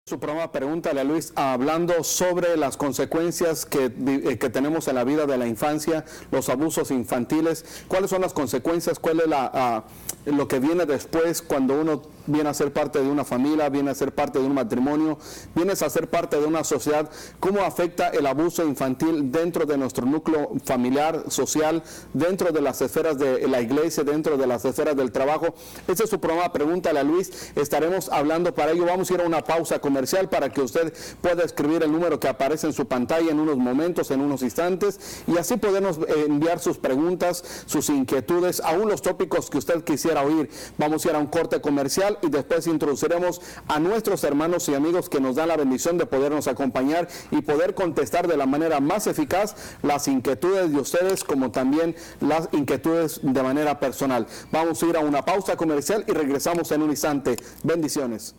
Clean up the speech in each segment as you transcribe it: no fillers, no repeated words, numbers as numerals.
Su programa Pregúntale a Luis, hablando sobre las consecuencias que tenemos en la vida de la infancia, los abusos infantiles. ¿Cuáles son las consecuencias? ¿Cuál es lo que viene después cuando uno viene a ser parte de una familia, viene a ser parte de un matrimonio, vienes a ser parte de una sociedad? ¿Cómo afecta el abuso infantil dentro de nuestro núcleo familiar, social, dentro de las esferas de la iglesia, dentro de las esferas del trabajo? Este es su programa Pregúntale a Luis. Estaremos hablando para ello. Vamos a ir a una pausa comercial para que usted pueda escribir el número que aparece en su pantalla en unos momentos, en unos instantes, y así podemos enviar sus preguntas, sus inquietudes, aún los tópicos que usted quisiera oír. Vamos a ir a un corte comercial y después introduciremos a nuestros hermanos y amigos que nos dan la bendición de podernos acompañar y poder contestar de la manera más eficaz las inquietudes de ustedes, como también las inquietudes de manera personal. Vamos a ir a una pausa comercial y regresamos en un instante. Bendiciones.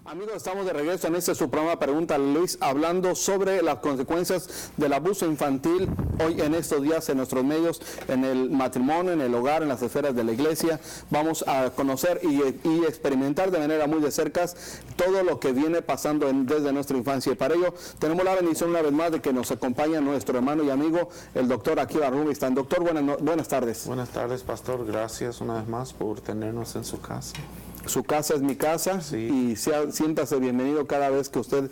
Amigos, estamos de regreso en este su programa Pregúntale a Luis, hablando sobre las consecuencias del abuso infantil hoy en estos días en nuestros medios, en el matrimonio, en el hogar, en las esferas de la iglesia. Vamos a conocer y experimentar de manera muy de cerca todo lo que viene pasando desde nuestra infancia. Y para ello tenemos la bendición una vez más de que nos acompaña nuestro hermano y amigo, el doctor Akiva Rubinstein. Doctor, buenas tardes. Buenas tardes, pastor. Gracias una vez más por tenernos en su casa. Su casa es mi casa, sí. Y siéntase bienvenido cada vez que usted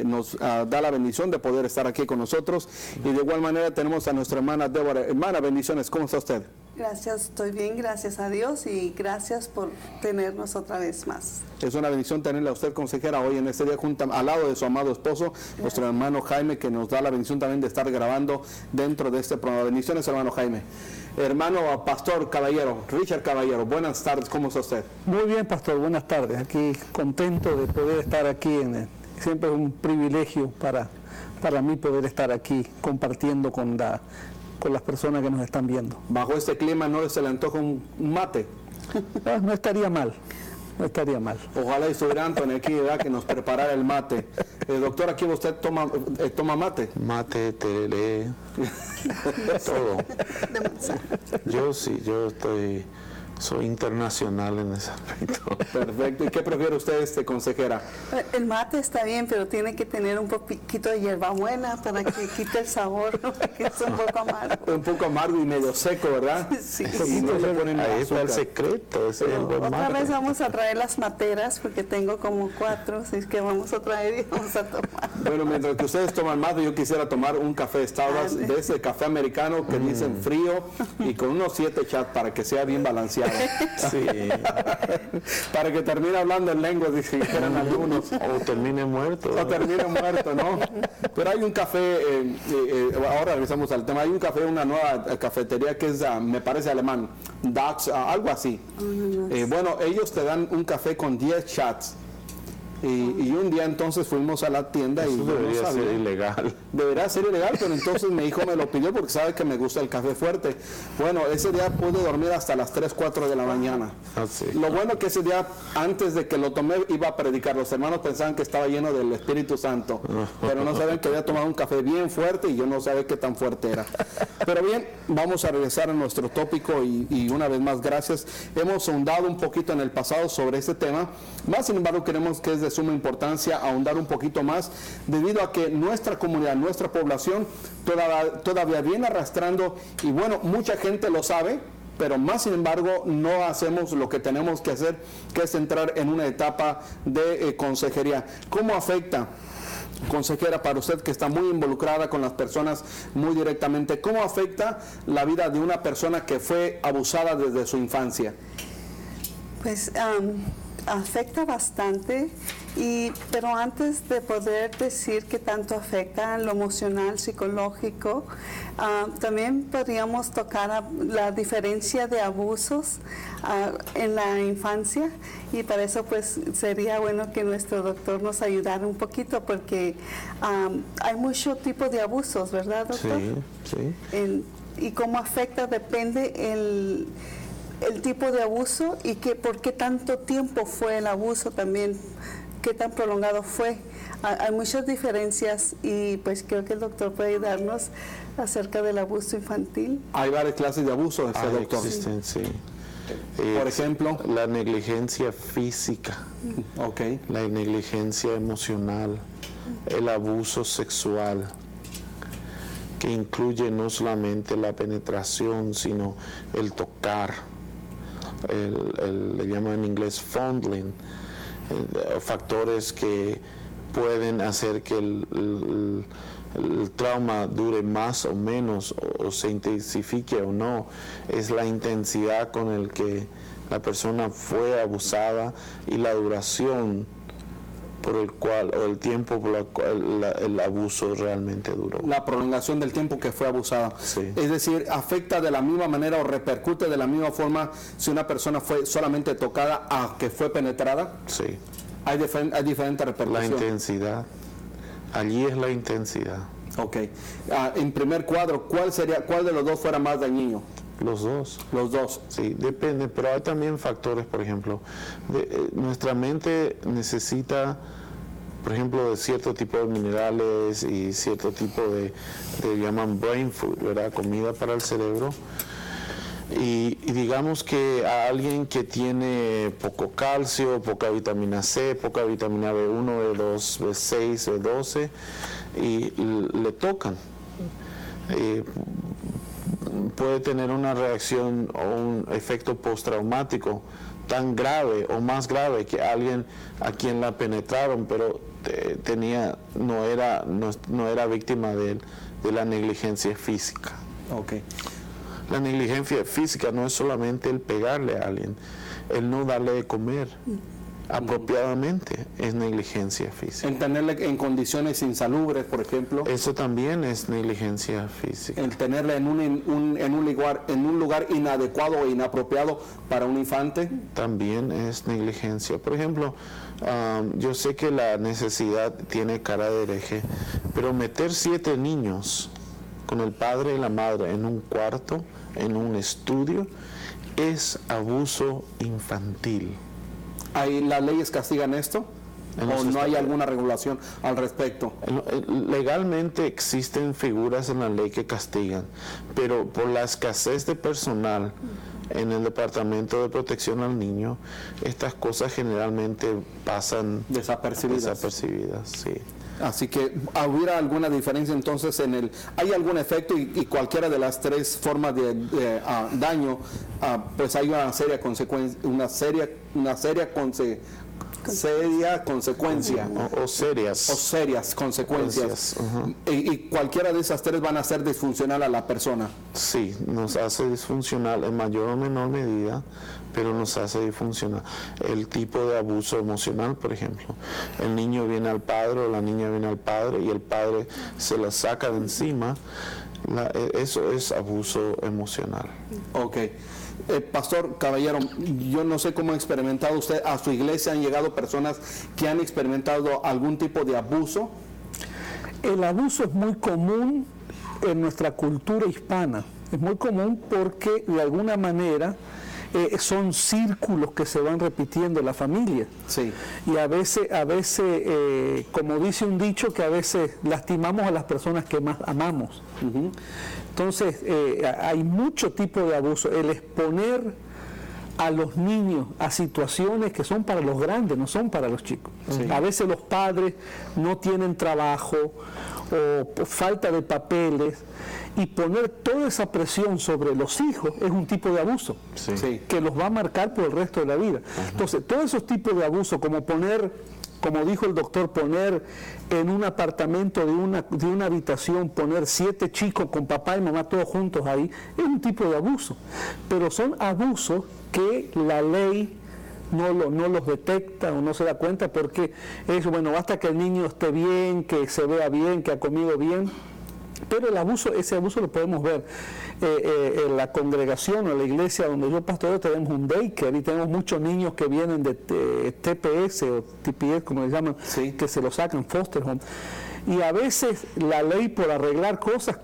nos da la bendición de poder estar aquí con nosotros. Y de igual manera tenemos a nuestra hermana Débora. Hermana, bendiciones, ¿cómo está usted? Gracias, estoy bien, gracias a Dios, y gracias por tenernos otra vez más. Es una bendición tenerla a usted, consejera, hoy en este día al lado de su amado esposo, nuestro hermano Jaime, que nos da la bendición también de estar grabando dentro de este programa. Bendiciones, hermano Jaime. Hermano Pastor Caballero, Richard Caballero, buenas tardes, ¿cómo está usted? Muy bien, Pastor, buenas tardes. Aquí contento de poder estar aquí. Siempre es un privilegio para mí poder estar aquí compartiendo con las personas que nos están viendo. Bajo este clima, ¿no se le antoja un mate? No estaría mal. No estaría mal. Ojalá estuviera Antonio aquí, ¿verdad?, que nos preparara el mate. Doctor, ¿aquí usted toma mate? Mate, tereré, todo. Yo sí, soy internacional en ese aspecto. Perfecto. ¿Y qué prefiere usted, consejera? El mate está bien, pero tiene que tener un poquito de hierbabuena para que quite el sabor, porque es un poco amargo. Un poco amargo y medio seco, ¿verdad? Sí. Y no le ponen ahí está el azúcar. secreto. Otra vez vamos a traer las materas, porque tengo como 4, así es que vamos a traer y vamos a tomar. Bueno, mientras que ustedes toman mate, yo quisiera tomar un café Starbucks, de ese café americano que dicen frío, y con unos 7 shots para que sea bien balanceado. Sí. Para que termine hablando en lengua, dijeran algunos. O termine muerto. O termine muerto, ¿no? Pero hay un café, ahora regresamos al tema, hay un café, una nueva cafetería que es, me parece alemán, DAX, algo así. Bueno, ellos te dan un café con 10 shots. Y un día entonces fuimos a la tienda. Eso y debería ser ilegal. Debería ser ilegal, pero entonces mi hijo me lo pidió porque sabe que me gusta el café fuerte. Bueno, ese día pude dormir hasta las 3, 4 de la mañana. Sí. Lo bueno que ese día, antes de que lo tomé, iba a predicar. Los hermanos pensaban que estaba lleno del Espíritu Santo, pero no saben que había tomado un café bien fuerte y yo no sabía qué tan fuerte era. Pero bien, vamos a regresar a nuestro tópico y una vez más, gracias. Hemos ahondado un poquito en el pasado sobre este tema, más sin embargo queremos que es de suma importancia ahondar un poquito más, debido a que nuestra comunidad, nuestra población todavía viene arrastrando, y bueno, mucha gente lo sabe, pero más sin embargo no hacemos lo que tenemos que hacer, que es entrar en una etapa de consejería. ¿Cómo afecta, consejera, para usted que está muy involucrada con las personas muy directamente, cómo afecta la vida de una persona que fue abusada desde su infancia? Pues afecta bastante, pero antes de poder decir que tanto afecta en lo emocional, psicológico, también podríamos tocar la diferencia de abusos en la infancia, y para eso pues sería bueno que nuestro doctor nos ayudara un poquito, porque hay muchos tipos de abusos, ¿verdad, doctor? Sí. Y cómo afecta depende el tipo de abuso, y por qué tanto tiempo fue el abuso también, qué tan prolongado fue. Hay muchas diferencias, y pues creo que el doctor puede ayudarnos acerca del abuso infantil. Hay varias clases de abuso, doctor. Existen, sí. Por ejemplo, la negligencia física, okay, la negligencia emocional, el abuso sexual, que incluye no solamente la penetración, sino el tocar, le llaman en inglés fondling, factores que pueden hacer que el trauma dure más o menos, o se intensifique o no. Es la intensidad con el que la persona fue abusada y la duración por el cual, o el tiempo por el cual el abuso realmente duró. La prolongación del tiempo que fue abusada. Sí. Es decir, afecta de la misma manera o repercute de la misma forma si una persona fue solamente tocada a que fue penetrada. Sí. Hay diferentes La repercusiones. intensidad. Allí es la intensidad. Ok. En primer cuadro, ¿cuál de los dos fuera más dañino? Los dos. Los dos. Sí, depende, pero hay también factores, por ejemplo, nuestra mente necesita, por ejemplo, de cierto tipo de minerales y cierto tipo de llaman brain food, ¿verdad? Comida para el cerebro. Y digamos que a alguien que tiene poco calcio, poca vitamina C, poca vitamina B1, B2, B6, B12, y le tocan, puede tener una reacción o un efecto postraumático tan grave o más grave que alguien a quien la penetraron, pero no era víctima de la negligencia física. Okay. La negligencia física no es solamente el pegarle a alguien, el no darle de comer apropiadamente, es negligencia física. En tenerle en condiciones insalubres, por ejemplo. Eso también es negligencia física. El tenerle en un lugar inadecuado o inapropiado para un infante. También es negligencia. Por ejemplo, yo sé que la necesidad tiene cara de hereje, pero meter 7 niños con el padre y la madre en un cuarto, en un estudio, es abuso infantil. ¿Las leyes castigan esto? ¿O no hay alguna regulación al respecto? Legalmente existen figuras en la ley que castigan, pero por la escasez de personal en el Departamento de Protección al Niño, estas cosas generalmente pasan desapercibidas, sí. Así que ¿hubiera alguna diferencia entonces hay algún efecto y cualquiera de las 3 formas de daño, pues hay una seria consecuencia, una seria consecuencia o serias consecuencias. Uh-huh. Y cualquiera de esas 3 van a ser disfuncional a la persona. Sí, nos hace disfuncional en mayor o menor medida, pero nos hace disfuncional. El tipo de abuso emocional, por ejemplo, el niño viene al padre o la niña viene al padre y el padre se la saca de encima, eso es abuso emocional. Ok. Pastor Caballero, yo no sé cómo ha experimentado usted, a su iglesia han llegado personas que han experimentado algún tipo de abuso. El abuso es muy común en nuestra cultura hispana, es muy común porque de alguna manera son círculos que se van repitiendo en la familia. Sí. Y a veces como dice un dicho, que a veces lastimamos a las personas que más amamos. Uh-huh. Entonces, hay mucho tipo de abuso. El exponer a los niños a situaciones que son para los grandes, no son para los chicos. Sí. A veces los padres no tienen trabajo o falta de papeles, y poner toda esa presión sobre los hijos es un tipo de abuso, sí, que los va a marcar por el resto de la vida. Uh-huh. Entonces, todos esos tipos de abuso, como dijo el doctor, poner en un apartamento de una habitación, poner 7 chicos con papá y mamá todos juntos ahí, es un tipo de abuso. Pero son abusos que la ley no los detecta o no se da cuenta, porque eso, bueno, basta que el niño esté bien, que se vea bien, que ha comido bien. Pero ese abuso lo podemos ver en la congregación o en la iglesia donde yo pastoreo. Tenemos un daycare y tenemos muchos niños que vienen de TPS o TPS, como le llaman, sí, que se los sacan, foster home. Y a veces la ley, por arreglar cosas,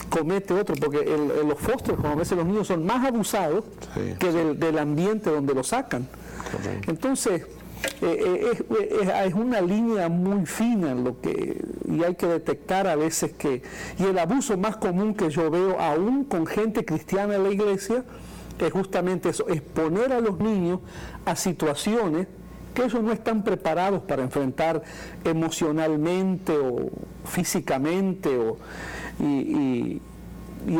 comete otro, porque en los foster home a veces los niños son más abusados, sí, que del ambiente donde los sacan. Correcto. Entonces, es una línea muy fina y hay que detectar a veces y el abuso más común que yo veo aún con gente cristiana en la iglesia es justamente eso, exponer a los niños a situaciones que ellos no están preparados para enfrentar emocionalmente o físicamente, y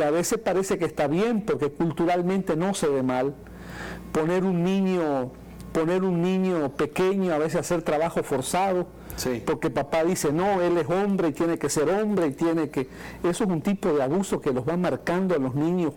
a veces parece que está bien porque culturalmente no se ve mal poner un niño pequeño a veces a hacer trabajo forzado, sí, porque papá dice no, él es hombre y tiene que ser hombre eso es un tipo de abuso que los va marcando a los niños,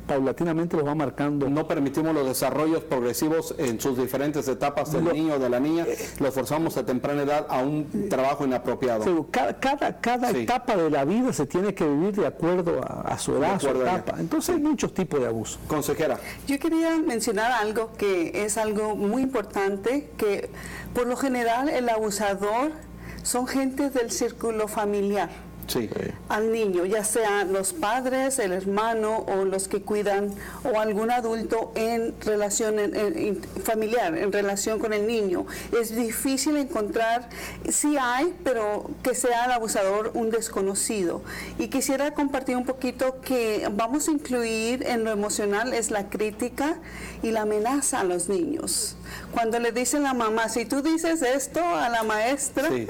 paulatinamente los va marcando. No permitimos los desarrollos progresivos en sus diferentes etapas del niño o de la niña, los forzamos a temprana edad a un trabajo inapropiado. Sí, cada sí, etapa de la vida se tiene que vivir de acuerdo a su edad, a su etapa. Entonces hay muchos tipos de abuso. Consejera. Yo quería mencionar algo que es algo muy importante, que por lo general el abusador son gente del círculo familiar. Sí. Al niño, ya sea los padres, el hermano o los que cuidan o algún adulto en relación familiar, en relación con el niño. Es difícil encontrar, sí hay, pero que sea el abusador un desconocido. Y quisiera compartir un poquito que vamos a incluir en lo emocional es la crítica y la amenaza a los niños. Cuando le dicen a la mamá, si tú dices esto a la maestra, sí,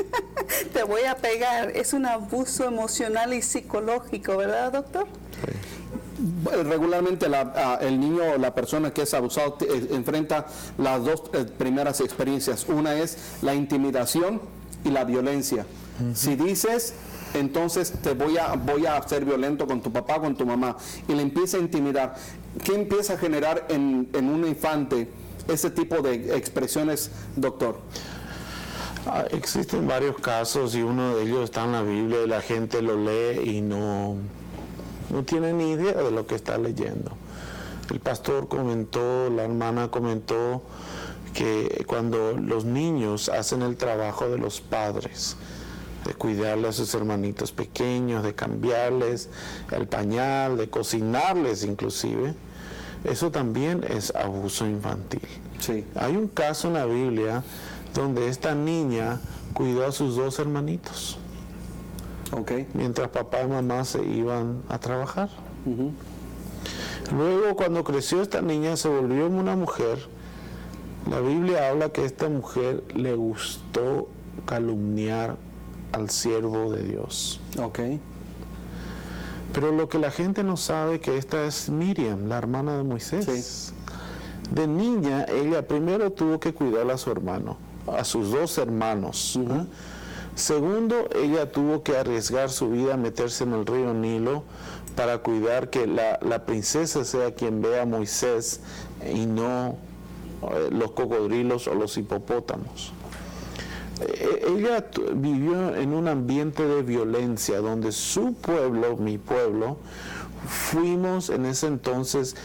te voy a pegar, es un abuso emocional y psicológico, ¿verdad, doctor? Sí. Regularmente el niño o la persona que es abusado enfrenta las dos primeras experiencias. Una es la intimidación y la violencia. Si dices, entonces te voy a ser violento con tu papá, con tu mamá, y le empieza a intimidar. ¿Qué empieza a generar en un infante ese tipo de expresiones, doctor? Existen varios casos y uno de ellos está en la Biblia y la gente lo lee y no tiene ni idea de lo que está leyendo. El pastor comentó, la hermana comentó que cuando los niños hacen el trabajo de los padres, de cuidarle a sus hermanitos pequeños, de cambiarles el pañal, de cocinarles inclusive, eso también es abuso infantil. Sí. Hay un caso en la Biblia donde esta niña cuidó a sus dos hermanitos, mientras papá y mamá se iban a trabajar. Luego, cuando creció esta niña, se volvió una mujer. La Biblia habla que a esta mujer le gustó calumniar al siervo de Dios. Pero lo que la gente no sabe que esta es Miriam, la hermana de Moisés. Sí. De niña, ella primero tuvo que cuidar a su hermano, a sus dos hermanos. Segundo, ella tuvo que arriesgar su vida a meterse en el río Nilo para cuidar que la princesa sea quien vea a Moisés y no los cocodrilos o los hipopótamos. Ella vivió en un ambiente de violencia donde su pueblo, mi pueblo, fuimos en ese entonces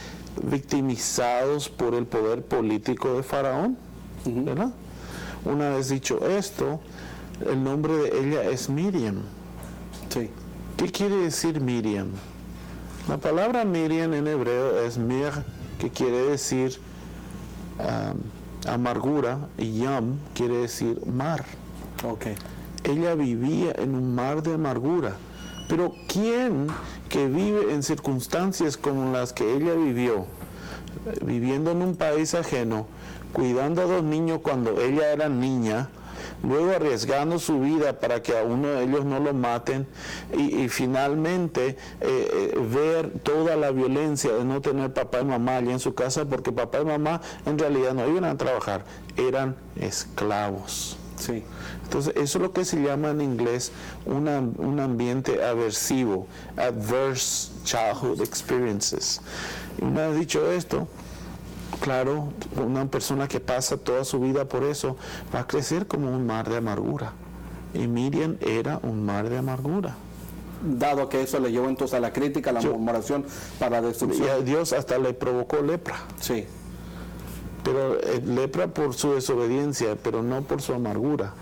victimizados por el poder político de Faraón, ¿verdad? Una vez dicho esto, el nombre de ella es Miriam. Sí. ¿Qué quiere decir Miriam? La palabra Miriam en hebreo es mir, que quiere decir amargura, y yam quiere decir mar. Ella vivía en un mar de amargura. Pero ¿quién que vive en circunstancias como las que ella vivió, viviendo en un país ajeno, cuidando a dos niños cuando ella era niña, luego arriesgando su vida para que a uno de ellos no lo maten y finalmente ver toda la violencia de no tener papá y mamá allí en su casa, porque papá y mamá en realidad no iban a trabajar, eran esclavos? Sí. Entonces eso es lo que se llama en inglés un ambiente aversivo, adverse childhood experiences. Y una vez dicho esto, claro, una persona que pasa toda su vida por eso va a crecer como un mar de amargura. Y Miriam era un mar de amargura. Dado que eso le llevó entonces a la crítica, a la murmuración para la destrucción. Y a Dios hasta le provocó lepra. Sí. Pero lepra por su desobediencia, pero no por su amargura.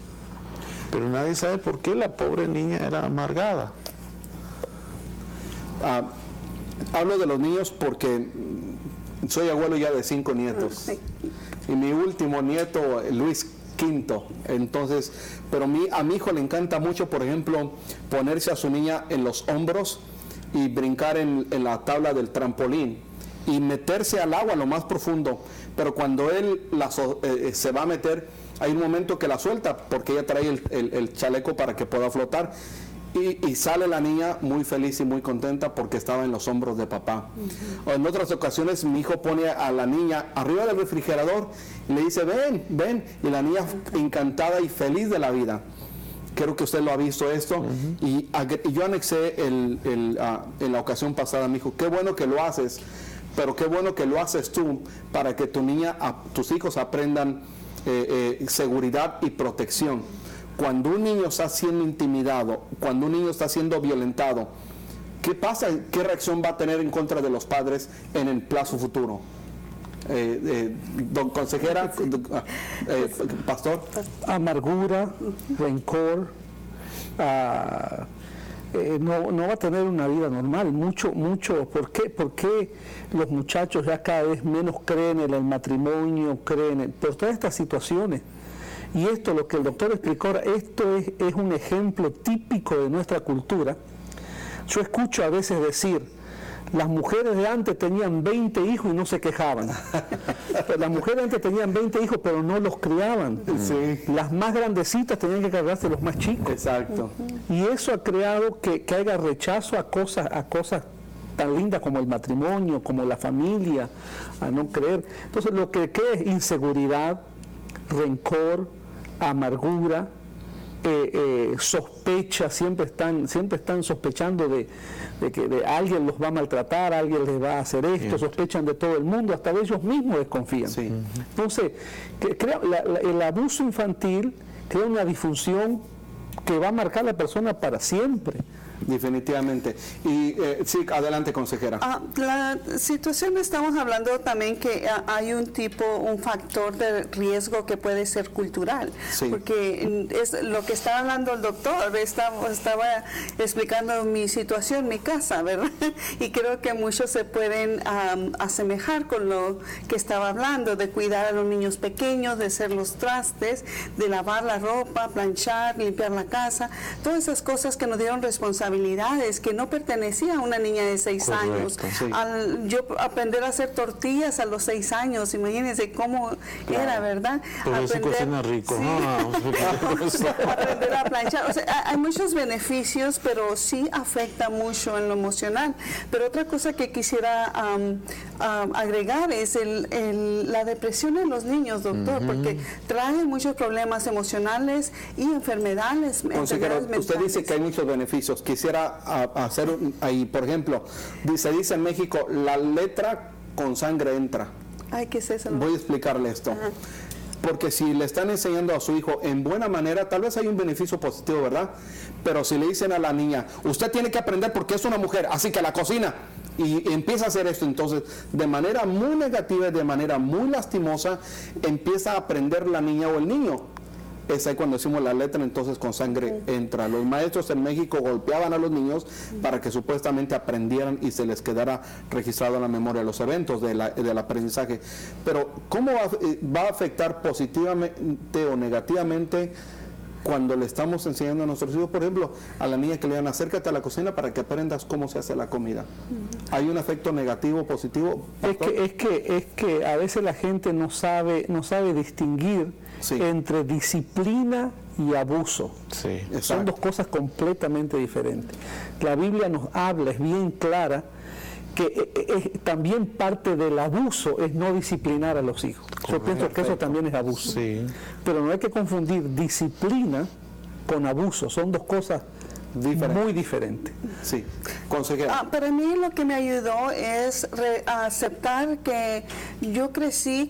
Pero nadie sabe por qué la pobre niña era amargada. Hablo de los niños porque soy abuelo ya de 5 nietos. Y mi último nieto, Luis V. Entonces, pero a mi hijo le encanta mucho, por ejemplo, ponerse a su niña en los hombros y brincar en la tabla del trampolín. y meterse al agua lo más profundo, pero cuando él se va a meter, hay un momento que la suelta porque ella trae el chaleco para que pueda flotar. Y sale la niña muy feliz y muy contenta porque estaba en los hombros de papá. O en otras ocasiones mi hijo pone a la niña arriba del refrigerador y le dice, ven, ven, y la niña encantada y feliz de la vida. Creo que usted lo ha visto esto. Y yo anexé en la ocasión pasada, me dijo, qué bueno que lo haces, pero qué bueno que lo haces tú para que tus hijos aprendan seguridad y protección. Cuando un niño está siendo intimidado, cuando un niño está siendo violentado, ¿qué pasa? ¿Qué reacción va a tener en contra de los padres en el plazo futuro? Don consejera, pastor. Amargura, rencor, no va a tener una vida normal. Mucho. ¿Por qué los muchachos ya cada vez menos creen en el matrimonio, por todas estas situaciones? Y esto, lo que el doctor explicó ahora, esto es un ejemplo típico de nuestra cultura. Yo escucho a veces decir, las mujeres de antes tenían 20 hijos y no se quejaban. Las mujeres de antes tenían 20 hijos, pero no los criaban. Sí. Las más grandecitas tenían que cargarse los más chicos. Exacto. Y eso ha creado que haya rechazo a cosas tan lindas como el matrimonio, como la familia, a no creer. Entonces lo que queda es inseguridad, rencor, amargura, sospecha, siempre están sospechando de que alguien los va a maltratar, alguien les va a hacer esto, sospechan de todo el mundo, hasta de ellos mismos desconfían. Sí. Entonces, el abuso infantil crea una disfunción que va a marcar a la persona para siempre. Definitivamente. Y sí, adelante, consejera. La situación, estamos hablando también que hay un factor de riesgo que puede ser cultural, sí. Porque es lo que estaba hablando el doctor, estaba explicando mi situación, mi casa, ¿verdad? Y creo que muchos se pueden asemejar con lo que estaba hablando, de cuidar a los niños pequeños, de hacer los trastes, de lavar la ropa, planchar, limpiar la casa, todas esas cosas que nos dieron responsabilidades que no pertenecía a una niña de 6 años. Sí. Yo aprender a hacer tortillas a los 6 años, imagínense cómo era, ¿verdad? Pero aprender, cocina rico. Sí. Aprender a planchar. O sea, hay muchos beneficios, pero sí afecta mucho en lo emocional. Pero otra cosa que quisiera agregar es la depresión en los niños, doctor, porque trae muchos problemas emocionales y enfermedades mentales. Usted dice que hay muchos beneficios. Quisiera hacer ahí, por ejemplo, se dice en México, la letra con sangre entra. Ay, ¿qué es eso? Voy a explicarle esto. Ajá. Porque si le están enseñando a su hijo en buena manera, tal vez hay un beneficio positivo, ¿verdad? Pero si le dicen a la niña, usted tiene que aprender porque es una mujer, así que la cocina, y empieza a hacer esto, entonces de manera muy negativa y de manera muy lastimosa, empieza a aprender la niña o el niño. Es ahí cuando decimos la letra, entonces con sangre entra. Los maestros en México golpeaban a los niños para que supuestamente aprendieran y se les quedara registrado en la memoria los eventos del aprendizaje. Pero ¿cómo va a afectar positivamente o negativamente cuando le estamos enseñando a nuestros hijos, por ejemplo, a la niña que le digan acércate a la cocina para que aprendas cómo se hace la comida? ¿Hay un efecto negativo o positivo? Es que a veces la gente no sabe distinguir entre disciplina y abuso. Sí, son dos cosas completamente diferentes. La Biblia nos habla, es bien clara, que también parte del abuso es no disciplinar a los hijos. Correcto. Yo pienso que eso también es abuso. Sí. Pero no hay que confundir disciplina con abuso, son dos cosas muy diferente. Sí, consejera. Para mí lo que me ayudó es aceptar que yo crecí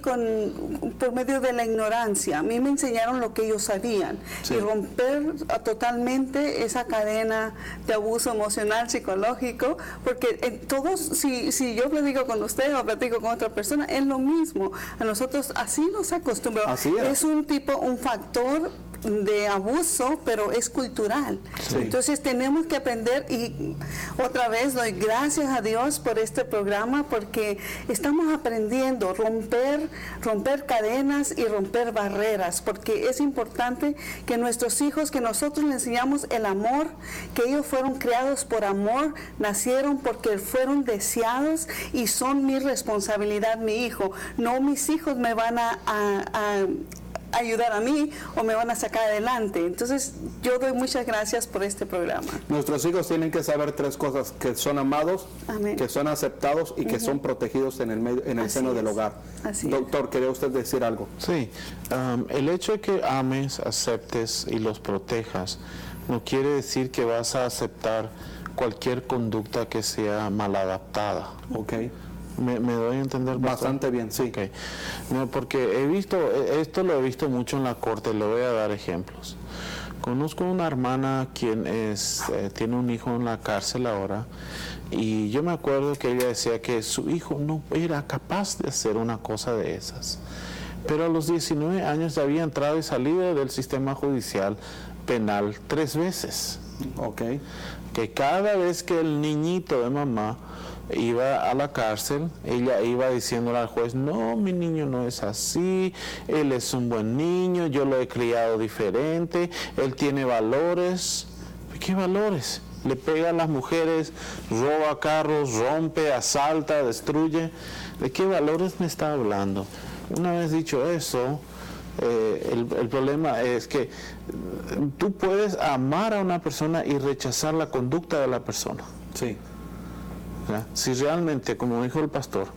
por medio de la ignorancia. A mí me enseñaron lo que ellos sabían, sí. Y romper totalmente esa cadena de abuso emocional, psicológico, porque todos, si yo platico con usted o platico con otra persona, es lo mismo. A nosotros así nos acostumbramos. Es un factor de abuso, pero es cultural. Sí. Entonces tenemos que aprender, y otra vez doy gracias a Dios por este programa, porque estamos aprendiendo romper cadenas y romper barreras, porque es importante que nuestros hijos, que nosotros les enseñamos el amor, que ellos fueron creados por amor, nacieron porque fueron deseados y son mi responsabilidad, mi hijo. No mis hijos me van a ayudar a mí o me van a sacar adelante. Entonces yo doy muchas gracias por este programa. Nuestros hijos tienen que saber 3 cosas: que son amados, Amén. que son aceptados y que son protegidos en el seno del hogar. Así es. Doctor, ¿quería usted decir algo? Sí, el hecho de que ames, aceptes y los protejas no quiere decir que vas a aceptar cualquier conducta que sea mal adaptada. Ok. ¿Me doy a entender? Bastante bien, sí. Okay. No, porque esto lo he visto mucho en la corte, le voy a dar ejemplos. Conozco una hermana quien tiene un hijo en la cárcel ahora, y yo me acuerdo que ella decía que su hijo no era capaz de hacer una cosa de esas. Pero a los 19 años había entrado y salido del sistema judicial penal 3 veces. Ok. Que cada vez que el niñito de mamá iba a la cárcel, ella iba diciéndole al juez: no, mi niño no es así, él es un buen niño, yo lo he criado diferente, él tiene valores. ¿Qué valores? Le pega a las mujeres, roba carros, rompe, asalta, destruye. ¿De qué valores me está hablando? Una vez dicho eso, el problema es que tú puedes amar a una persona y rechazar la conducta de la persona. Sí. ¿Ya? Si realmente, como dijo el pastor,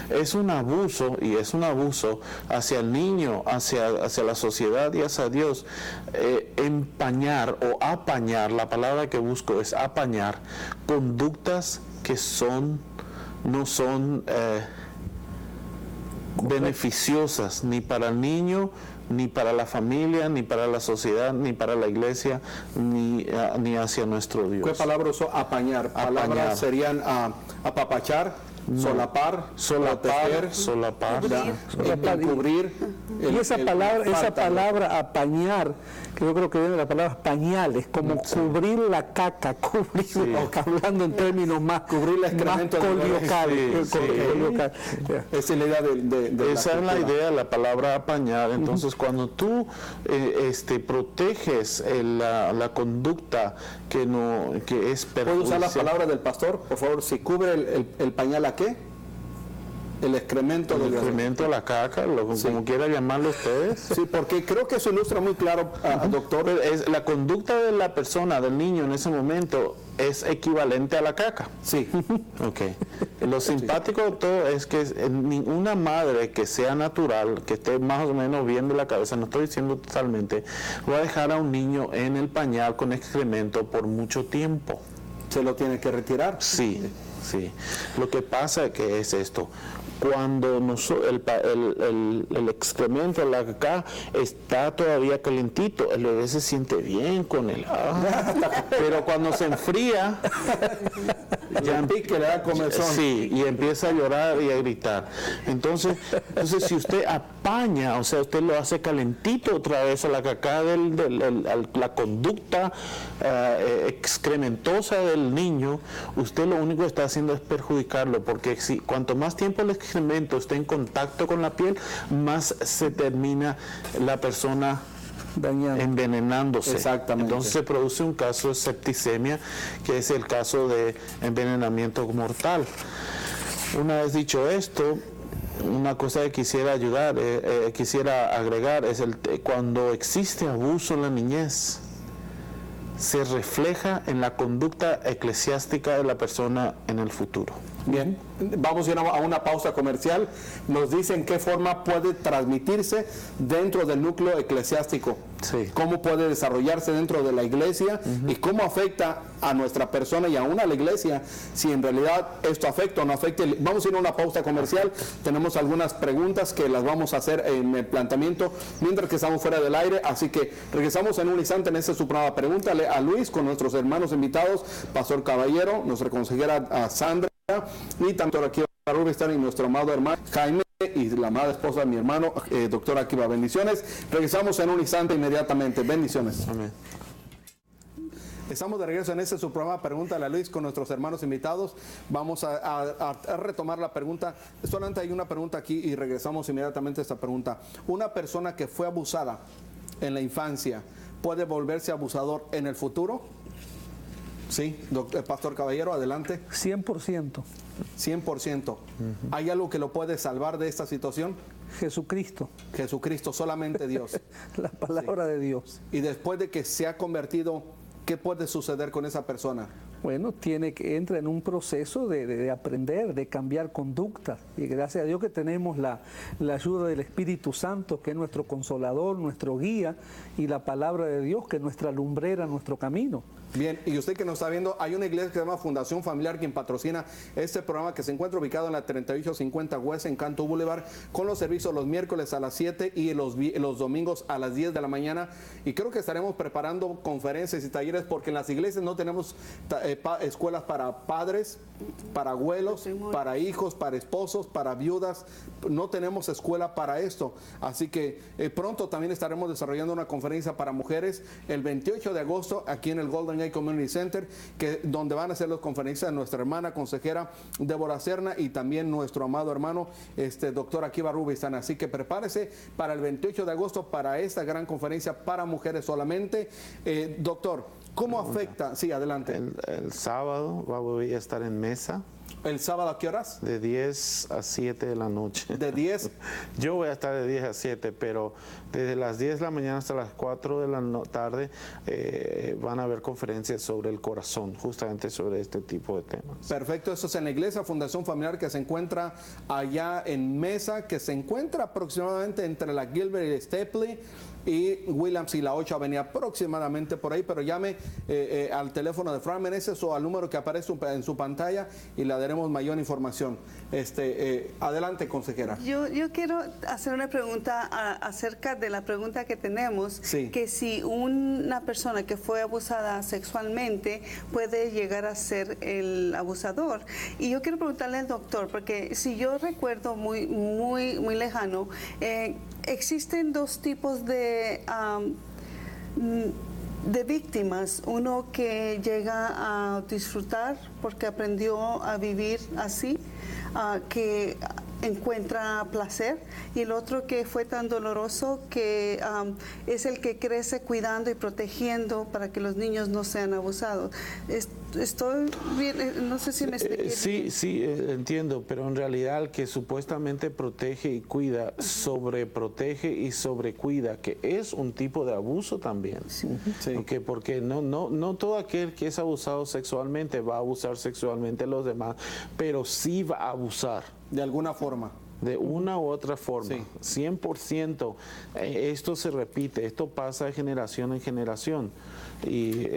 es un abuso, y es un abuso hacia el niño, hacia la sociedad y hacia Dios, empañar o apañar, la palabra que busco es apañar conductas que no son beneficiosas ni para el niño, ni para la familia, ni para la sociedad, ni para la iglesia, ni hacia nuestro Dios. ¿Qué palabra usó? Apañar. Apañar. Palabras serían apapachar, solapar, proteger, solapar, encubrir. Y esa palabra apañar, que yo creo que viene de la palabra pañales, como cubrir la caca, hablando en términos más, Cubrir el excremento del bebé. coliocal. Esa es la idea de esa es la idea, la palabra apañar. Entonces, cuando tú proteges la conducta que es perjudicial. ¿Puedo usar la palabra del pastor? Por favor, si cubre el pañal, ¿a qué? El excremento del bebé. Excremento, la caca, como quiera llamarlo ustedes. Sí, porque creo que eso ilustra muy claro, doctor. La conducta de la persona, del niño en ese momento, es equivalente a la caca. Sí. Ok. Lo simpático de todo es que ninguna madre que sea natural, que esté más o menos bien de la cabeza, no estoy diciendo totalmente, va a dejar a un niño en el pañal con excremento por mucho tiempo. ¿Se lo tiene que retirar? Sí. Lo que pasa que es esto: cuando el excremento, la caca, está todavía calentito, el bebé se siente bien con él. Pero cuando se enfría, ya pique, le da comezón. Sí, y empieza a llorar y a gritar. Entonces si usted apaña, o sea, usted lo hace calentito otra vez a la caca, la conducta excrementosa del niño, usted lo único que está haciendo es perjudicarlo, porque cuanto más tiempo el excremento esté en contacto con la piel, más se termina la persona envenenándose. Exactamente. Entonces se produce un caso de septicemia, que es el caso de envenenamiento mortal. Una vez dicho esto, una cosa que quisiera agregar es cuando existe abuso en la niñez, se refleja en la conducta eclesiástica de la persona en el futuro. Bien, vamos a ir a una pausa comercial. Nos dicen qué forma puede transmitirse dentro del núcleo eclesiástico, cómo puede desarrollarse dentro de la iglesia y cómo afecta a nuestra persona y aún a la iglesia, si en realidad esto afecta o no afecta. Vamos a ir a una pausa comercial. Tenemos algunas preguntas que las vamos a hacer en el planteamiento mientras que estamos fuera del aire, así que regresamos en un instante en esta su programa. Pregúntale a Luis con nuestros hermanos invitados, Pastor Caballero, nuestra consejera Sandra, y tanto aquí Rubén y nuestro amado hermano Jaime, y la amada esposa de mi hermano, doctor Akiva. Bendiciones. Regresamos en un instante inmediatamente. Bendiciones. Amén. Estamos de regreso en este su programa Pregúntale a Luis con nuestros hermanos invitados. Vamos a retomar la pregunta. Solamente hay una pregunta aquí y regresamos inmediatamente a esta pregunta. ¿Una persona que fue abusada en la infancia puede volverse abusador en el futuro? Sí, Pastor Caballero, adelante. 100%. 100%. ¿Hay algo que lo puede salvar de esta situación? Jesucristo, Jesucristo, solamente Dios. la palabra de Dios. Y después de que se ha convertido, ¿qué puede suceder con esa persona? Bueno, entra en un proceso de aprender, de cambiar conducta. Y gracias a Dios que tenemos la ayuda del Espíritu Santo, que es nuestro consolador, nuestro guía, y la palabra de Dios, que es nuestra lumbrera, nuestro camino. Bien, y usted que nos está viendo, hay una iglesia que se llama Fundación Familiar quien patrocina este programa que se encuentra ubicado en la 3850 West en Canto Boulevard, con los servicios los miércoles a las 7 y los domingos a las 10 de la mañana. Y creo que estaremos preparando conferencias y talleres porque en las iglesias no tenemos escuelas para padres, para abuelos, para hijos, para esposos, para viudas. No tenemos escuela para esto. Así que pronto también estaremos desarrollando una conferencia para mujeres el 28 de agosto aquí en el Golden Gate Community Center, donde van a hacer las conferencias de nuestra hermana consejera Débora Serna y también nuestro amado hermano doctor Akiva Rubinstein. Así que prepárese para el 28 de agosto para esta gran conferencia para mujeres solamente. Doctor, ¿cómo afecta? Sí, adelante. El sábado voy a estar en mesa. ¿El sábado a qué horas? De 10 a 7 de la noche. ¿De 10? Yo voy a estar de 10 a 7, pero desde las 10 de la mañana hasta las 4 de la tarde van a haber conferencias sobre el corazón, justamente sobre este tipo de temas. Perfecto, eso es en la iglesia Fundación Familiar que se encuentra allá en Mesa, que se encuentra aproximadamente entre la Gilbert y Stapley y Williams y la 8 Avenida, aproximadamente por ahí, pero llame al teléfono de Fran Meneses o al número que aparece en su pantalla y le daremos mayor información. Adelante, consejera. Yo quiero hacer una pregunta acerca de la pregunta que tenemos, sí, que si una persona que fue abusada sexualmente puede llegar a ser el abusador. Y yo quiero preguntarle al doctor, porque si yo recuerdo muy lejano, existen dos tipos de víctimas. Uno que llega a disfrutar porque aprendió a vivir así, que encuentra placer, y el otro que fue tan doloroso que es el que crece cuidando y protegiendo para que los niños no sean abusados. Estoy bien, no sé si me expliqué. Sí, entiendo, pero en realidad el que supuestamente protege y cuida, sobreprotege y sobrecuida, que es un tipo de abuso también. Sí. Okay, porque no todo aquel que es abusado sexualmente va a abusar sexualmente a los demás, pero sí va a abusar. De alguna forma. De una u otra forma, sí. 100%. Esto se repite, esto pasa de generación en generación. Y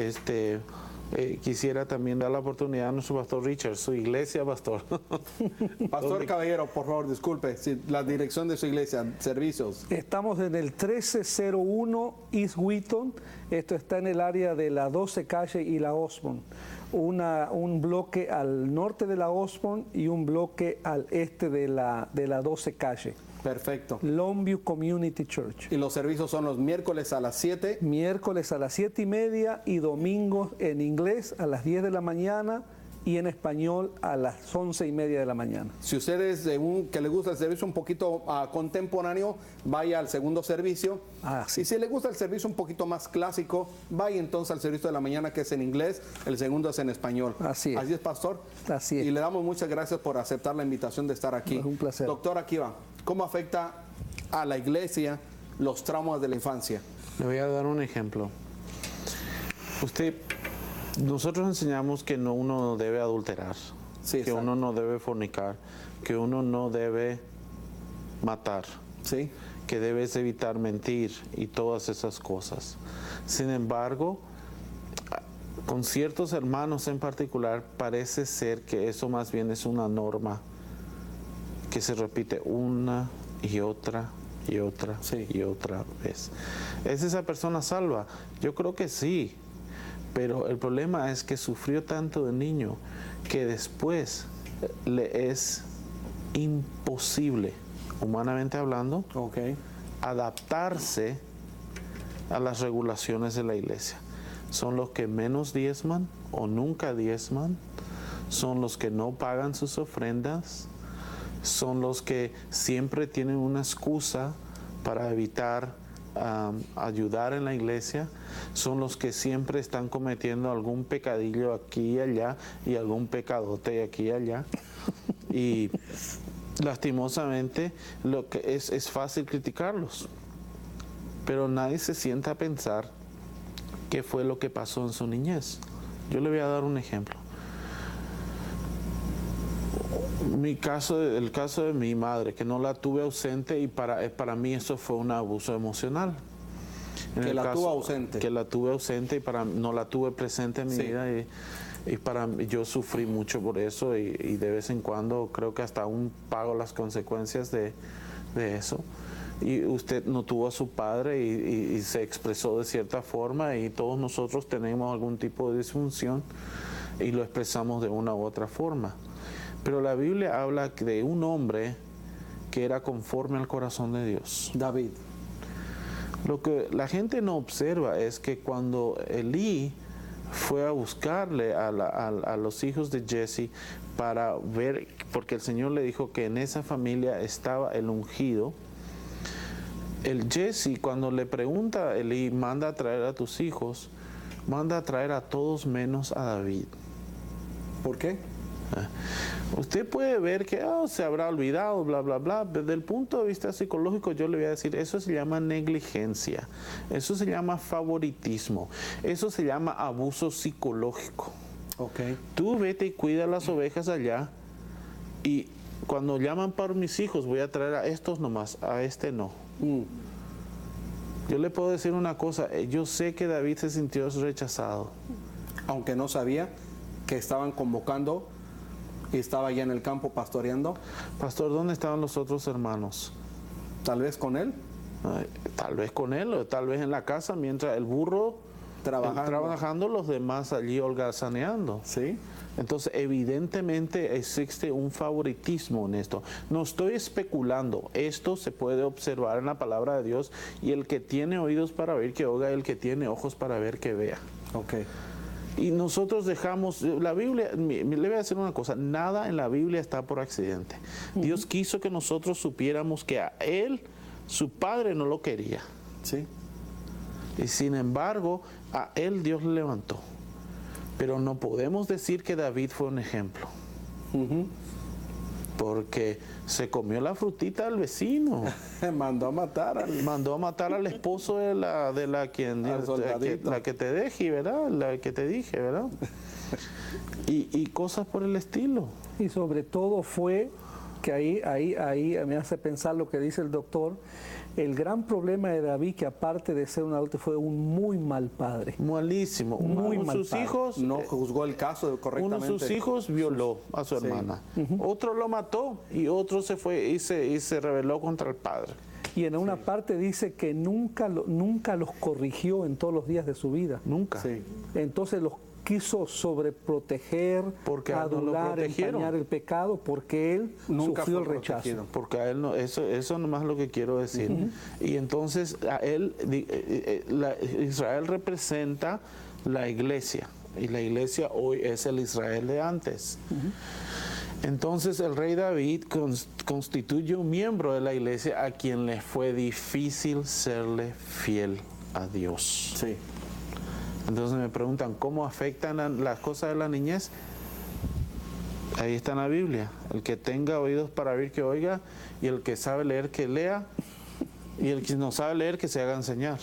quisiera también dar la oportunidad a nuestro pastor Richard, su iglesia, pastor. Pastor Caballero, por favor, disculpe, la dirección de su iglesia, servicios. Estamos en el 1301 East Wheaton. Esto está en el área de la 12 calle y la Osborne. Un bloque al norte de la Osborne y un bloque al este de la 12 calle. Perfecto. Longview Community Church. Y los servicios son los miércoles a las 7. Miércoles a las 7:30 y domingos en inglés a las 10 de la mañana y en español a las 11:30 de la mañana. Si usted es que le gusta el servicio un poquito contemporáneo, vaya al segundo servicio. Sí. Y si le gusta el servicio un poquito más clásico, vaya entonces al servicio de la mañana, que es en inglés, el segundo es en español. Así es. Así es, pastor. Así es. Y le damos muchas gracias por aceptar la invitación de estar aquí. Es un placer. Doctor Akiva, ¿cómo afecta a la iglesia los traumas de la infancia? Le voy a dar un ejemplo. Nosotros enseñamos que uno no debe adulterar, sí, que uno no debe fornicar, que uno no debe matar, sí, que debes evitar mentir y todas esas cosas. Sin embargo, con ciertos hermanos en particular, parece ser que eso más bien es una norma que se repite una y otra y otra y otra vez. ¿Es esa persona salva? Yo creo que sí. Pero el problema es que sufrió tanto de niño que después le es imposible humanamente hablando, Ok. adaptarse a las regulaciones de la iglesia. Son los que menos diezman o nunca diezman, son los que no pagan sus ofrendas, son los que siempre tienen una excusa para evitar ayudar en la iglesia, son los que siempre están cometiendo algún pecadillo aquí y allá y algún pecadote aquí y allá. Y lastimosamente lo que es fácil criticarlos, pero nadie se sienta a pensar qué fue lo que pasó en su niñez. Yo le voy a dar un ejemplo. El caso de mi madre, que no la tuve ausente, y para mí eso fue un abuso emocional. Que la tuvo ausente. Que la tuve ausente y no la tuve presente en mi vida, y yo sufrí mucho por eso, y de vez en cuando creo que hasta aún pago las consecuencias de eso. Y usted no tuvo a su padre y se expresó de cierta forma, y todos nosotros tenemos algún tipo de disfunción y lo expresamos de una u otra forma. Pero la Biblia habla de un hombre que era conforme al corazón de Dios. David. Lo que la gente no observa es que cuando Elí fue a buscarle a los hijos de Jesse para ver, porque el Señor le dijo que en esa familia estaba el ungido, el Jesse, cuando le pregunta a Elí, manda a traer a tus hijos, manda a traer a todos menos a David. ¿Por qué? Usted puede ver que se habrá olvidado, bla, bla, bla. Desde el punto de vista psicológico, yo le voy a decir, eso se llama negligencia, eso se llama favoritismo, eso se llama abuso psicológico. Okay. Tú vete y cuida las ovejas allá, y cuando llaman para mis hijos, voy a traer a estos nomás, a este no. Yo le puedo decir una cosa, yo sé que David se sintió rechazado. Aunque no sabía que estaban convocando y estaba allá en el campo pastoreando. Pastor, ¿dónde estaban los otros hermanos? Tal vez con él. Tal vez con él, o tal vez en la casa, mientras el burro trabajando, los demás allí holgazaneando. Sí. Entonces, evidentemente existe un favoritismo en esto. No estoy especulando, esto se puede observar en la palabra de Dios, y el que tiene oídos para oír, que oiga; el que tiene ojos para ver, que vea. Okay. Y nosotros dejamos, la Biblia, le voy a decir una cosa, nada en la Biblia está por accidente. Dios quiso que nosotros supiéramos que a él, su padre, no lo quería. Sí. Y sin embargo, a él Dios le levantó. Pero no podemos decir que David fue un ejemplo. Porque se comió la frutita del vecino. Mandó a matar al esposo de la que te dejé, ¿verdad? La que te dije, ¿verdad? y cosas por el estilo. Y sobre todo fue que ahí me hace pensar lo que dice el doctor. El gran problema de David, que aparte de ser un adulto, fue un muy mal padre. Malísimo. Muy mal sus padre. hijos, no juzgó el caso correctamente. uno de sus hijos violó a su hermana. Otro lo mató, y otro se fue y se rebeló contra el padre. Y en una parte dice que nunca los corrigió en todos los días de su vida. Nunca. Sí. Entonces los quiso sobreproteger, porque no lo adular, protegieron. empañar el pecado, porque él Nunca sufrió el fue rechazo. protegido. Porque a él no, eso nomás lo que quiero decir. Y entonces a él, Israel representa la iglesia, y la iglesia hoy es el Israel de antes. Entonces el rey David constituye un miembro de la iglesia a quien le fue difícil serle fiel a Dios. Sí. Entonces me preguntan, ¿cómo afectan las cosas de la niñez? Ahí está en la Biblia. El que tenga oídos para oír, que oiga; y el que sabe leer, que lea; y el que no sabe leer, que se haga enseñar.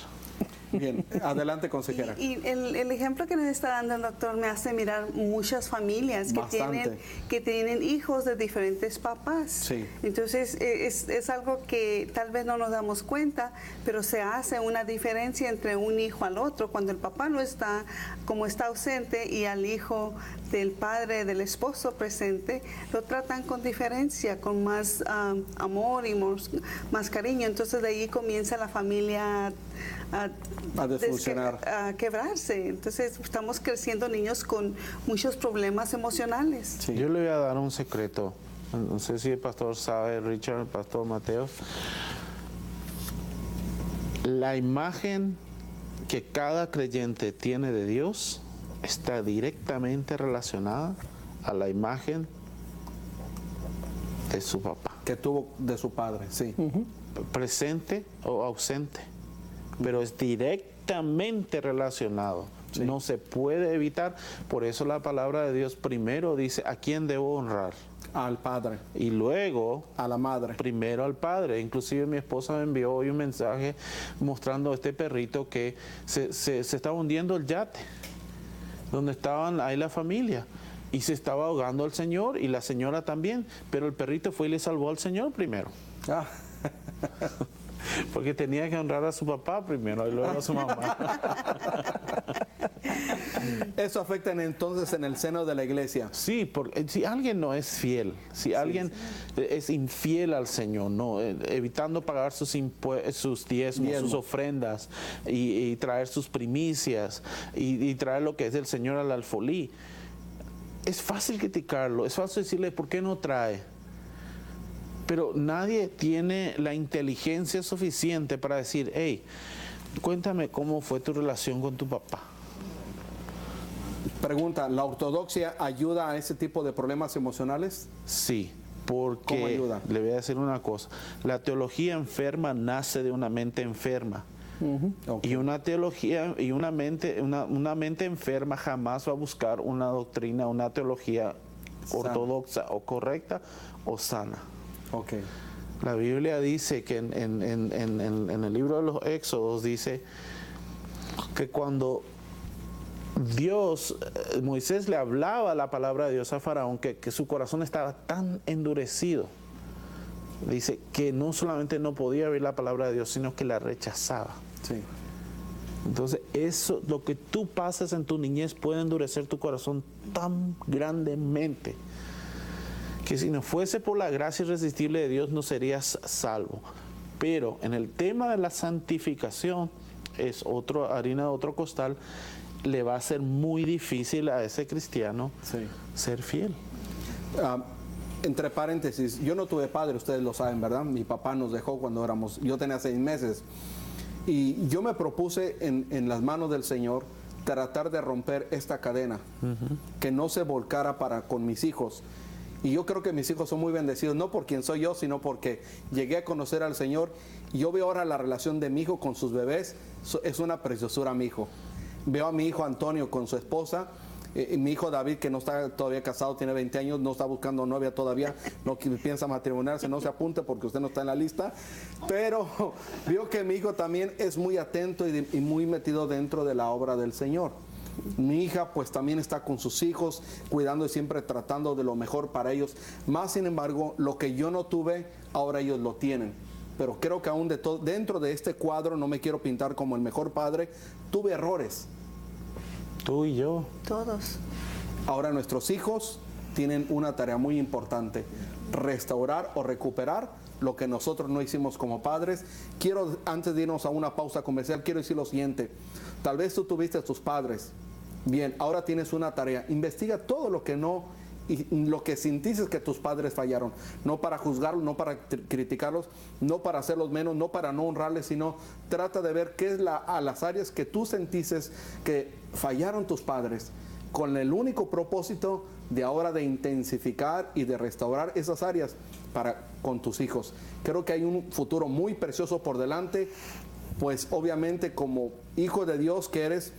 Bien, adelante, consejera. Y el ejemplo que nos está dando el doctor me hace mirar muchas familias que tienen hijos de diferentes papás. Sí. Entonces es algo que tal vez no nos damos cuenta, pero se hace una diferencia entre un hijo al otro cuando el papá no está, como está ausente, y al hijo del padre, del esposo presente, lo tratan con diferencia, con más amor y más cariño. Entonces de ahí comienza la familia a desfuncionar, a quebrarse. Entonces estamos creciendo niños con muchos problemas emocionales. Sí. Yo le voy a dar un secreto. No sé si el pastor sabe, Richard, el pastor Mateo. La imagen que cada creyente tiene de Dios está directamente relacionada a la imagen de su papá. Que tuvo de su padre, sí. Presente o ausente, pero es directamente relacionado. Sí. No se puede evitar. Por eso la palabra de Dios primero dice a quién debo honrar Al padre, y luego a la madre. primero al padre. Inclusive mi esposa me envió hoy un mensaje mostrando a este perrito que se estaba hundiendo el yate donde estaban ahí la familia y se estaba ahogando el señor y la señora también, pero el perrito fue y le salvó al señor primero. Ah, Porque tenía que honrar a su papá primero y luego a su mamá. eso afecta entonces en el seno de la iglesia. Sí, porque si alguien no es fiel, si alguien es infiel al Señor, no, evitando pagar sus diezmos, sus ofrendas y traer sus primicias y traer lo que es del Señor al alfolí, es fácil criticarlo, es fácil decirle ¿por qué no trae? Pero nadie tiene la inteligencia suficiente para decir, hey, cuéntame cómo fue tu relación con tu papá. Pregunta, ¿la ortodoxia ayuda a ese tipo de problemas emocionales? Sí, porque ¿Cómo ayuda? le voy a decir una cosa, la teología enferma nace de una mente enferma. Ok. Y una teología y una mente enferma jamás va a buscar una doctrina, una teología ortodoxa o correcta o sana. Ok. La Biblia dice que en el libro de los Éxodos dice que cuando Moisés le hablaba la palabra de Dios a Faraón, que su corazón estaba tan endurecido, dice que no solamente no podía oír la palabra de Dios, sino que la rechazaba. Sí. Entonces, eso, lo que tú pasas en tu niñez puede endurecer tu corazón tan grandemente que si no fuese por la gracia irresistible de Dios no serías salvo. Pero en el tema de la santificación es harina de otro costal, le va a ser muy difícil a ese cristiano ser fiel. Entre paréntesis, yo no tuve padre, ustedes lo saben, ¿verdad? Mi papá nos dejó cuando yo tenía 6 meses. Y yo me propuse en las manos del Señor tratar de romper esta cadena, que no se volcara con mis hijos. Y yo creo que mis hijos son muy bendecidos, no por quien soy yo, sino porque llegué a conocer al Señor. Y yo veo ahora la relación de mi hijo con sus bebés, es una preciosura mi hijo. Veo a mi hijo Antonio con su esposa, mi hijo David, que no está todavía casado, tiene 20 años, no está buscando novia todavía, no piensa matrimoniarse, no se apunte porque usted no está en la lista. Pero veo que mi hijo también es muy atento y muy metido dentro de la obra del Señor. Mi hija pues también está con sus hijos, cuidando y siempre tratando de lo mejor para ellos. Más sin embargo, lo que yo no tuve, ahora ellos lo tienen. Pero creo que aún dentro de este cuadro, no me quiero pintar como el mejor padre, tuve errores. Tú y yo. Todos. Ahora nuestros hijos tienen una tarea muy importante: restaurar o recuperar lo que nosotros no hicimos como padres. Quiero, antes de irnos a una pausa comercial, quiero decir lo siguiente. Tal vez tú tuviste a tus padres. Bien, ahora tienes una tarea. Investiga todo lo que no, y lo que sintiste que tus padres fallaron. No para juzgarlos, no para criticarlos, no para hacerlos menos, no para no honrarles, sino trata de ver qué es a las áreas que tú sentiste que fallaron tus padres, con el único propósito de ahora de intensificar y de restaurar esas áreas con tus hijos. Creo que hay un futuro muy precioso por delante, pues obviamente como hijo de Dios que eres,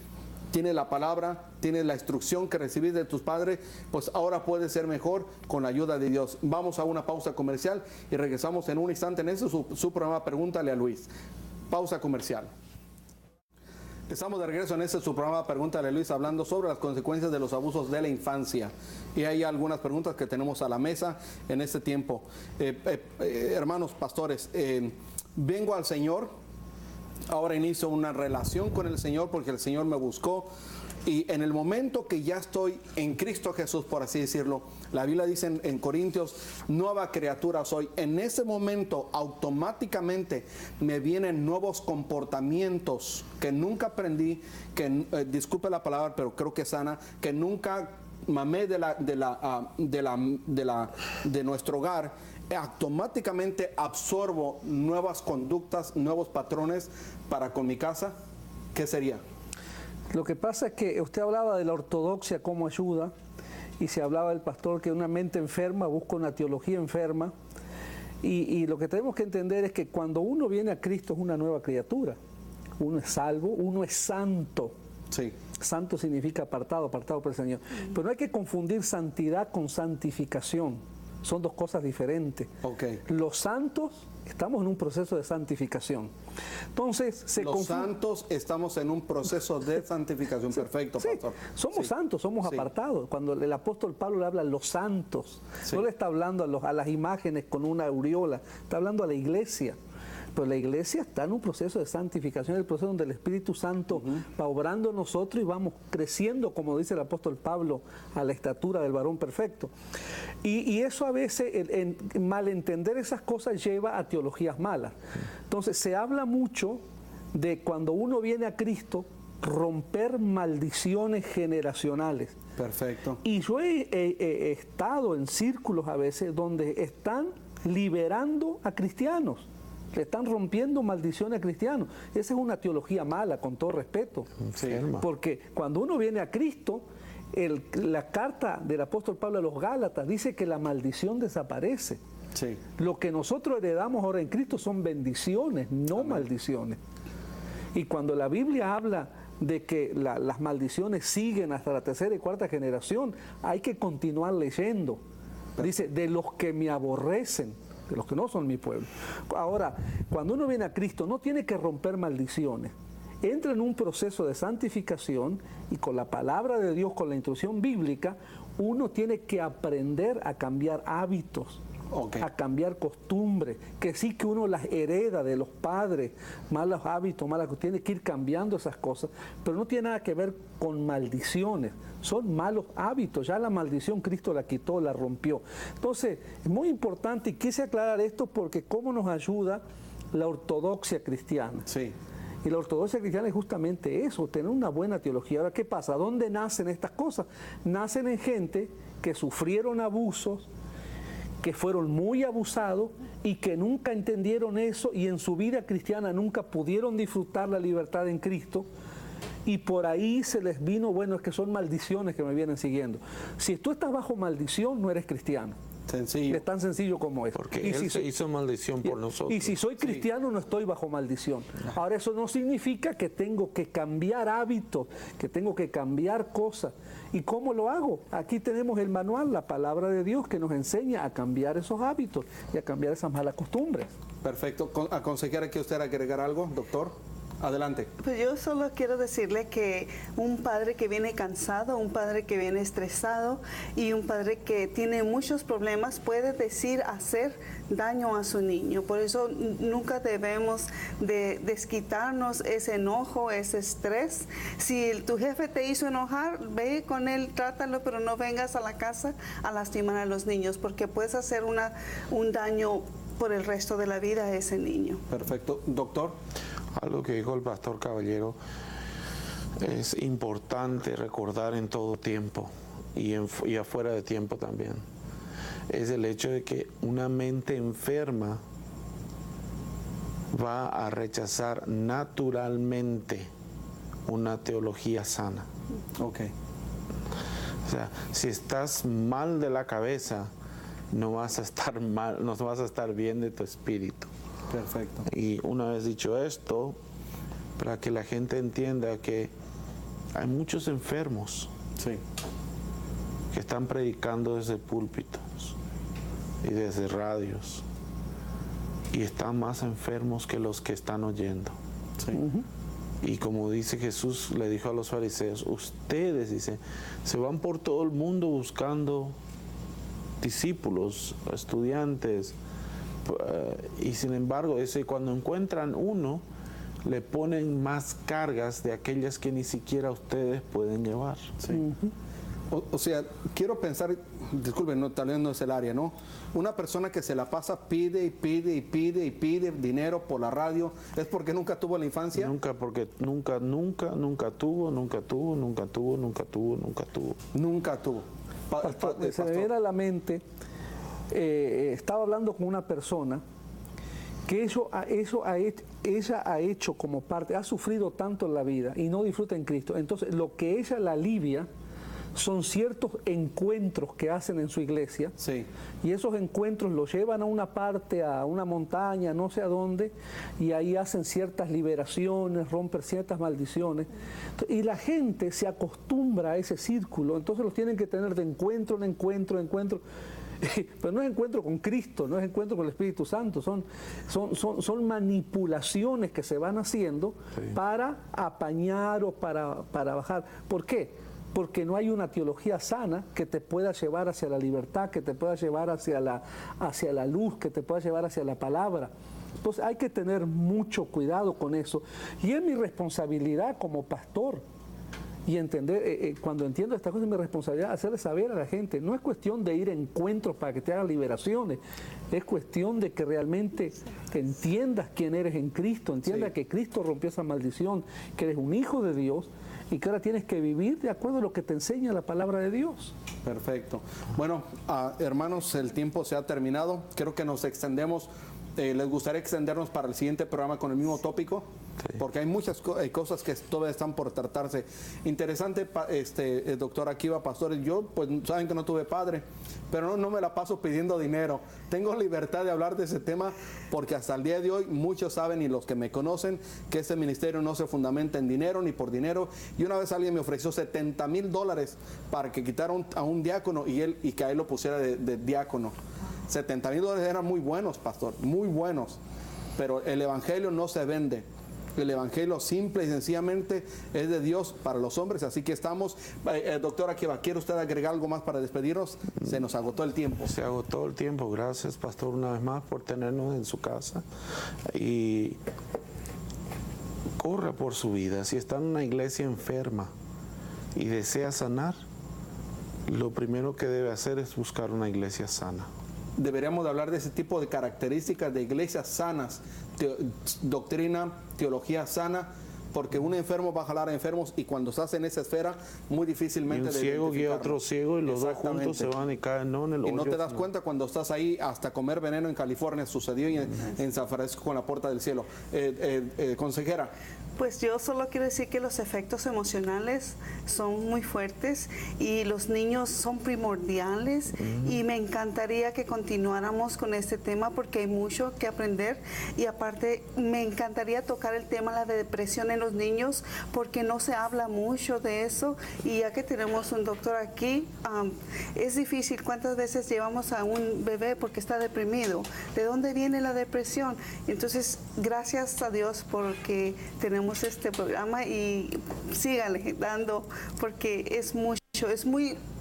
tienes la palabra, tienes la instrucción que recibiste de tus padres, pues ahora puedes ser mejor con la ayuda de Dios. Vamos a una pausa comercial y regresamos en un instante en este su programa Pregúntale a Luis. Pausa comercial. Estamos de regreso en su programa Pregúntale a Luis, hablando sobre las consecuencias de los abusos de la infancia. Y hay algunas preguntas que tenemos a la mesa en este tiempo. Hermanos pastores, vengo al Señor, ahora inicio una relación con el Señor porque el Señor me buscó. Y en el momento que ya estoy en Cristo Jesús, por así decirlo, la Biblia dice en Corintios, nueva criatura soy. En ese momento automáticamente me vienen nuevos comportamientos que nunca aprendí, que disculpe la palabra, pero creo que es sana, que nunca mamé de nuestro hogar, automáticamente absorbo nuevas conductas, nuevos patrones para con mi casa, ¿qué sería? Lo que pasa es que usted hablaba de la ortodoxia como ayuda, y se hablaba del pastor que una mente enferma busca una teología enferma, y lo que tenemos que entender es que cuando uno viene a Cristo es una nueva criatura. Uno es salvo, uno es santo. Sí. Santo significa apartado, apartado por el Señor. Pero no hay que confundir santidad con santificación. Son dos cosas diferentes. Okay. Los santos estamos en un proceso de santificación. Entonces, los santos estamos en un proceso de santificación. Sí, perfecto, sí, pastor. Somos santos, somos apartados. Cuando el apóstol Pablo le habla a los santos, no le está hablando a las imágenes con una aureola, está hablando a la iglesia. Pero la iglesia está en un proceso de santificación, el proceso donde el Espíritu Santo va obrando en nosotros y vamos creciendo, como dice el apóstol Pablo, a la estatura del varón perfecto. Y eso a veces, malentender esas cosas lleva a teologías malas. Entonces se habla mucho de cuando uno viene a Cristo, romper maldiciones generacionales. Perfecto. Y yo he estado en círculos a veces donde están liberando a cristianos. Le están rompiendo maldiciones a cristianos. Esa es una teología mala, con todo respeto. Sí. Porque cuando uno viene a Cristo, la carta del apóstol Pablo a los Gálatas dice que la maldición desaparece. Sí. Lo que nosotros heredamos ahora en Cristo son bendiciones, no maldiciones. Y cuando la Biblia habla de que las maldiciones siguen hasta la tercera y cuarta generación, hay que continuar leyendo. Dice, de los que me aborrecen, de los que no son mi pueblo. Ahora, cuando uno viene a Cristo, no tiene que romper maldiciones. Entra en un proceso de santificación y con la palabra de Dios, con la instrucción bíblica, uno tiene que aprender a cambiar hábitos, a cambiar costumbres, que sí que uno las hereda de los padres, malos hábitos, malas cosas, tiene que ir cambiando esas cosas, pero no tiene nada que ver con maldiciones, son malos hábitos, ya la maldición Cristo la quitó, la rompió. Entonces, es muy importante y quise aclarar esto porque cómo nos ayuda la ortodoxia cristiana. Sí. Y la ortodoxia cristiana es justamente eso, tener una buena teología. Ahora, ¿qué pasa? ¿Dónde nacen estas cosas? Nacen en gente que sufrieron abusos, que fueron muy abusados y que nunca entendieron eso y en su vida cristiana nunca pudieron disfrutar la libertad en Cristo y por ahí se les vino, bueno, es que son maldiciones que me vienen siguiendo. Si tú estás bajo maldición, no eres cristiano. Sencillo. Es tan sencillo como es. Porque Él se hizo maldición por nosotros. Y si soy cristiano, no estoy bajo maldición. Ahora, eso no significa que tengo que cambiar hábitos, que tengo que cambiar cosas. ¿Y cómo lo hago? Aquí tenemos el manual, la palabra de Dios, que nos enseña a cambiar esos hábitos y a cambiar esas malas costumbres. Perfecto. ¿A consejera que usted agregar algo, doctor? Adelante. Pues yo solo quiero decirle que un padre que viene cansado, un padre que viene estresado y un padre que tiene muchos problemas puede hacer daño a su niño. Por eso nunca debemos de desquitarnos ese enojo, ese estrés. Si tu jefe te hizo enojar, ve con él, trátalo, pero no vengas a la casa a lastimar a los niños porque puedes hacer un daño por el resto de la vida a ese niño. Perfecto. Doctor. Algo que dijo el pastor Caballero, es importante recordar en todo tiempo y afuera de tiempo también. Es el hecho de que una mente enferma va a rechazar naturalmente una teología sana. Ok. O sea, si estás mal de la cabeza, no vas a estar mal, no vas a estar bien de tu espíritu. Perfecto. Y una vez dicho esto, para que la gente entienda que hay muchos enfermos que están predicando desde púlpitos y desde radios y están más enfermos que los que están oyendo. Sí. Y como dice Jesús, le dijo a los fariseos, ustedes, dice, se van por todo el mundo buscando discípulos, estudiantes, y sin embargo, cuando encuentran uno, le ponen más cargas de aquellas que ni siquiera ustedes pueden llevar. Sí. O sea, quiero pensar, disculpen, no, tal vez no es el área, ¿no? Una persona que se la pasa pide y pide y pide y pide dinero por la radio, ¿es porque nunca tuvo la infancia? Nunca, porque nunca tuvo. Nunca tuvo. Pastor, se me viene a la mente, estaba hablando con una persona que ella ha hecho como parte, ha sufrido tanto en la vida y no disfruta en Cristo. Entonces, lo que ella la alivia son ciertos encuentros que hacen en su iglesia, Sí. y esos encuentros los llevan a una parte, a una montaña, no sé a dónde, y ahí hacen ciertas liberaciones, rompen ciertas maldiciones, y la gente se acostumbra a ese círculo, entonces los tienen que tener de encuentro en encuentro, pero no es encuentro con Cristo, no es encuentro con el Espíritu Santo, son manipulaciones que se van haciendo para apañar o para bajar. ¿Por qué? Porque no hay una teología sana que te pueda llevar hacia la libertad, que te pueda llevar hacia la luz, que te pueda llevar hacia la palabra. Entonces hay que tener mucho cuidado con eso. Y es mi responsabilidad como pastor. Y entender, cuando entiendo estas cosas, es mi responsabilidad hacerle saber a la gente. No es cuestión de ir a encuentros para que te hagan liberaciones. Es cuestión de que realmente entiendas quién eres en Cristo, entiendas que Cristo rompió esa maldición, que eres un hijo de Dios y que ahora tienes que vivir de acuerdo a lo que te enseña la palabra de Dios. Perfecto. Bueno, hermanos, el tiempo se ha terminado. Creo que nos extendemos. ¿Les gustaría extendernos para el siguiente programa con el mismo tópico? Sí. Porque hay muchas cosas que todavía están por tratarse. Interesante, doctor Akiva, pastores. Yo, pues, saben que no tuve padre, pero no me la paso pidiendo dinero. Tengo libertad de hablar de ese tema porque hasta el día de hoy muchos saben, y los que me conocen, que ese ministerio no se fundamenta en dinero ni por dinero. Y una vez alguien me ofreció $70,000 para que quitara a un diácono y que a él lo pusiera de diácono. $70,000 eran muy buenos, pastor, muy buenos, pero el evangelio no se vende. El evangelio simple y sencillamente es de Dios para los hombres. Así que estamos, doctor Akiva, ¿quiere usted agregar algo más para despedirnos? Se nos agotó el tiempo. Se agotó el tiempo. Gracias, pastor, una vez más por tenernos en su casa. Y corra por su vida. Si está en una iglesia enferma y desea sanar, lo primero que debe hacer es buscar una iglesia sana. Deberíamos de hablar de ese tipo de características de iglesias sanas, doctrina, teología sana, porque un enfermo va a jalar a enfermos y cuando estás en esa esfera, muy difícilmente... Y un ciego guía a otro ciego y los dos juntos se van y caen en el hoyo. Y no te das cuenta cuando estás ahí, hasta comer veneno en California sucedió y en San Francisco con la Puerta del Cielo. Consejera. Pues yo solo quiero decir que los efectos emocionales son muy fuertes y los niños son primordiales y me encantaría que continuáramos con este tema porque hay mucho que aprender y aparte me encantaría tocar el tema de la depresión en los niños porque no se habla mucho de eso y ya que tenemos un doctor aquí, es difícil. ¿Cuántas veces llevamos a un bebé porque está deprimido? ¿De dónde viene la depresión? Entonces, gracias a Dios porque tenemos este programa y síganle dando porque es mucho,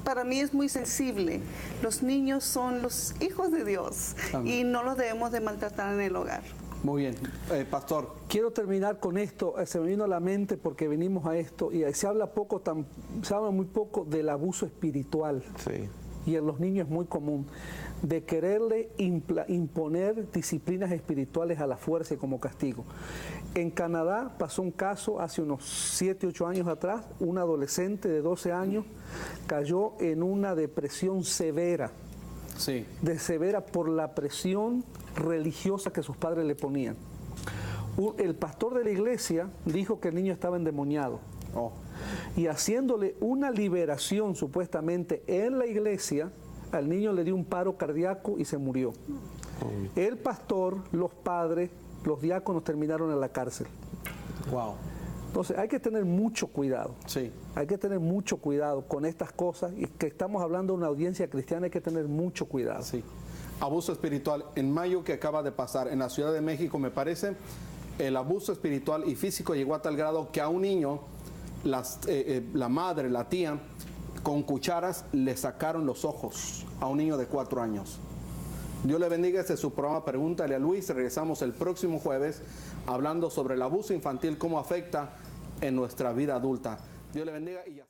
para mí es muy sensible. Los niños son los hijos de Dios. Amén. Y no los debemos de maltratar en el hogar. Muy bien, pastor. Quiero terminar con esto, se me vino a la mente porque venimos a esto y se habla muy poco del abuso espiritual. Sí. Y en los niños es muy común, de quererle imponer disciplinas espirituales a la fuerza y como castigo. En Canadá pasó un caso hace unos 7, 8 años atrás, un adolescente de 12 años cayó en una depresión severa, sí, severa por la presión religiosa que sus padres le ponían. El pastor de la iglesia dijo que el niño estaba endemoniado. Oh. Y haciéndole una liberación supuestamente en la iglesia, al niño le dio un paro cardíaco y se murió. El pastor, los padres, los diáconos terminaron en la cárcel. Wow. Entonces hay que tener mucho cuidado. Sí. Hay que tener mucho cuidado con estas cosas y que estamos hablando de una audiencia cristiana, hay que tener mucho cuidado. Sí. Abuso espiritual. En mayo que acaba de pasar en la Ciudad de México, me parece, el abuso espiritual y físico llegó a tal grado que a un niño la madre, la tía, con cucharas le sacaron los ojos a un niño de 4 años. Dios le bendiga. Este es su programa Pregúntale a Luis. Regresamos el próximo jueves hablando sobre el abuso infantil, cómo afecta en nuestra vida adulta. Dios le bendiga y ya.